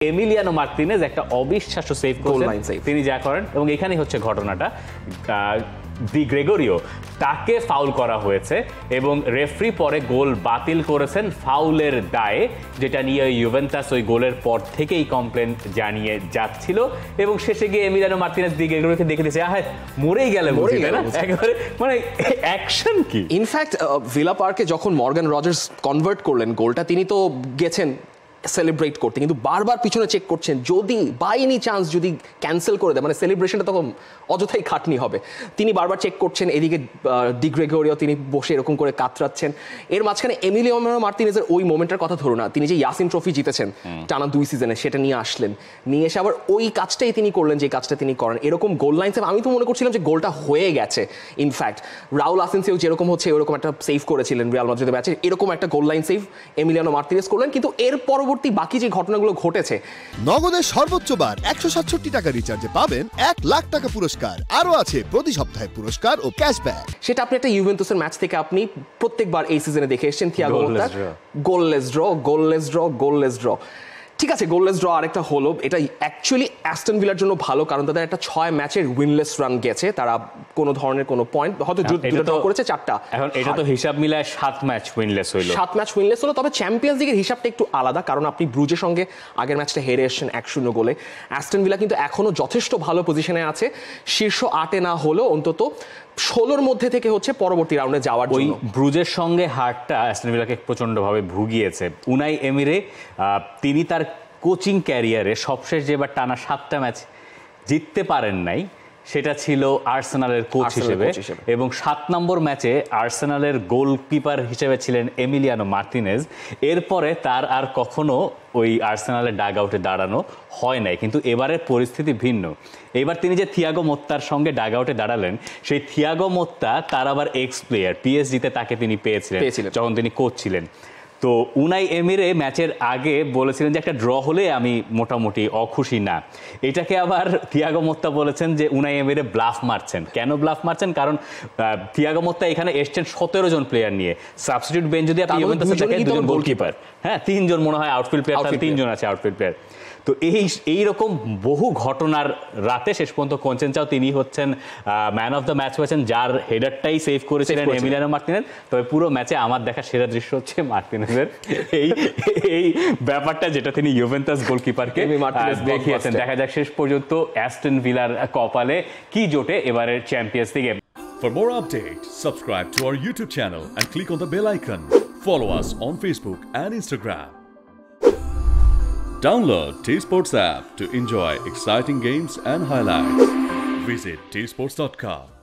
Emiliano Martinez একটা অবিশ্বাস্য save করলেন, তিনি যা করেন, এবং এখানেই হচ্ছে ঘটনাটা। দি গ্রেগরিও তাকে ফাউল করা হয়েছে এবং রেফারি পরে গোল বাতিল করেছেন ফাউলের দায়ে, যেটা নিয়ে ইউভেন্টাস ওই গোলের পর থেকেই কমপ্লেন জানিয়ে যাচ্ছিল এবং শেষে গিয়ে এমিলিয়ানো মার্তিনেজ দি গ্রেগরিওকে দেখে দিয়েছে আহ মরেই গেল একেবারে, মানে অ্যাকশন কি। ইনফ্যাক্ট ভিলা পার্কে যখন মর্গান রজার্স কনভার্ট করলেন গোলটা, তিনি তো গেছেন সেলিব্রেট করতে, কিন্তু বারবার পিছনে চেক করছেন যদি বাই এনি চান্স যদি ক্যান্সেল করে দেয়, মানে সেলিব্রেশনটা তখন অযথাই খাটনি হবে। তিনি বারবার চেক করছেন, এদিকে ডি গ্রেগরিও তিনি বসে এরকম করে কাতরাচ্ছেন। এর মাঝখানে এমিলিয়ানো মার্তিনেজের ওই মোমেন্টের কথা ধরো না, তিনি যে ইয়াসিন ট্রফি জিতেছেন টানা 2 সিজনে, সেটা নিয়ে আসলেন, নিয়ে এসে আবার ওই কাজটাই তিনি করলেন যে কাজটা তিনি করেন। এরকম গোল লাইন সেভ আমি তো মনে করছিলাম যে গোলটা হয়ে গেছে। ইনফ্যাক্ট রাউল আসেনসিও যেরকম হচ্ছে এরকম একটা সেভ করেছিলেন রিয়াল মাদ্রিদের ম্যাচে, এরকম একটা goal line save Emiliano Martinez করলেন। কিন্তু এর পরবর্তী বাকি যে ঘটনাগুলো ঘটেছে, নগদের সর্বোচ্চ বার 167 টাকা রিচার্জে পাবেন 1 লাখ টাকা পুরস্কার, আরো আছে প্রতি সপ্তাহে পুরস্কার ও ক্যাশব্যাক। সেটা আপনি একটা ইউভেন্টাসের ম্যাচ থেকে আপনি প্রত্যেকবার এই সিজনে দেখে এসেছেন। Thiago Motta goalless draw. ঠিক আছে, গোললেস ড্র আরেকটা হলো, এটা অ্যাকচুয়ালি অ্যাস্টন ভিলার জন্য ভালো, কারণ তাদের একটা 6 ম্যাচের উইনলেস রান গেছে, তারা কোনো ধরনের কোনো পয়েন্ট হয়তো ড্র করেছে 4টা, এখন এটা তো হিসাব মিলায় 7 ম্যাচ উইনলেস হলো, 7 ম্যাচ উইনলেস হলো। তবে চ্যাম্পিয়ন্স লিগের হিসাবটা একটু আলাদা, কারণ আপনি ব্রুজের সঙ্গে আগের ম্যাচটা হেরে এসেছেন 1-0 গোলে। অ্যাস্টন ভিলা কিন্তু এখনো যথেষ্ট ভালো পজিশনে আছে, শীর্ষ 8-এ না হলেও অন্তত 16-র মধ্যে থেকে হচ্ছে পরবর্তী রাউন্ডে যাওয়ার জন্য। ওই ব্রুজের সঙ্গে হারটা অ্যাস্টন ভিলাকে প্রচন্ডভাবে ভুগিয়েছে। উনাই এমিরে তিনি তার কোচিং ক্যারিয়ারে সবশেষ যেবার টানা 7টা ম্যাচ জিততে পারেন নাই, সেটা ছিল আর্সেনালের কোচ হিসেবে, এবং 7 নম্বর ম্যাচে আর্সেনালের গোলকিপার হিসেবে ছিলেন এমিলিয়ানো মার্তিনেজ। এরপরে তার আর কখনো ওই আর্সেনালের ডাগ আউটে দাঁড়ানো হয় নাই, কিন্তু এবারের পরিস্থিতি ভিন্ন। এবার তিনি যে থিয়াগো মোত্তার সঙ্গে ডাগ আউটে দাঁড়ালেন, সেই থিয়াগো মোত্তা তার আবার এক্স প্লেয়ার, পিএসজিতে তাকে তিনি পেয়েছিলেন যখন তিনি কোচ ছিলেন। তো উনাই এমিরে ম্যাচের আগে বলেছিলেন যে একটা ড্র হলে আমি মোটামুটি অখুশি না। এটাকে আবার থিয়াগো মোত্তা বলেছেন যে উনাই এমিরে ব্লাফ মারছেন। কেন ব্লাফ মারছেন? কারণ থিয়াগো মোত্তা এখানে এসছেন 17 জন প্লেয়ার নিয়ে, সাবস্টিটিউট বেঞ্চ যদি আপনি ইউভেন্টাসে দেখেন 2 জন গোলকিপার, হ্যাঁ 3 জন মনে হয় আউটফিল্ড প্লেয়ার, 3 জন আছে আউটফিল্ড প্লেয়ার। তো এই রকম বহু ঘটনার রাতে শেষ পর্যন্ত কনসেনচাও তিনি হচ্ছেন ম্যান অফ দ্য ম্যাচ হয়েছেন, যার হেডারটাই সেভ করেছিলেন এমিলিয়ানো মার্তিনেজ। তবে পুরো ম্যাচে আমার দেখা সেরা দৃশ্য হচ্ছে মার্তিনেজের এই ব্যাপারটা, যেটা তিনি ইউভেন্টাস গোলকিপারকে দেখিয়েছেন। দেখা যাক শেষ পর্যন্ত অ্যাস্টন ভিলার কপালে কি জোটে এবারের চ্যাম্পিয়ন্স লিগে। For more updates, subscribe to our YouTube channel and click on the bell icon. Follow us on Facebook and Instagram. Download T-Sports app to enjoy exciting games and highlights. Visit tsports.com.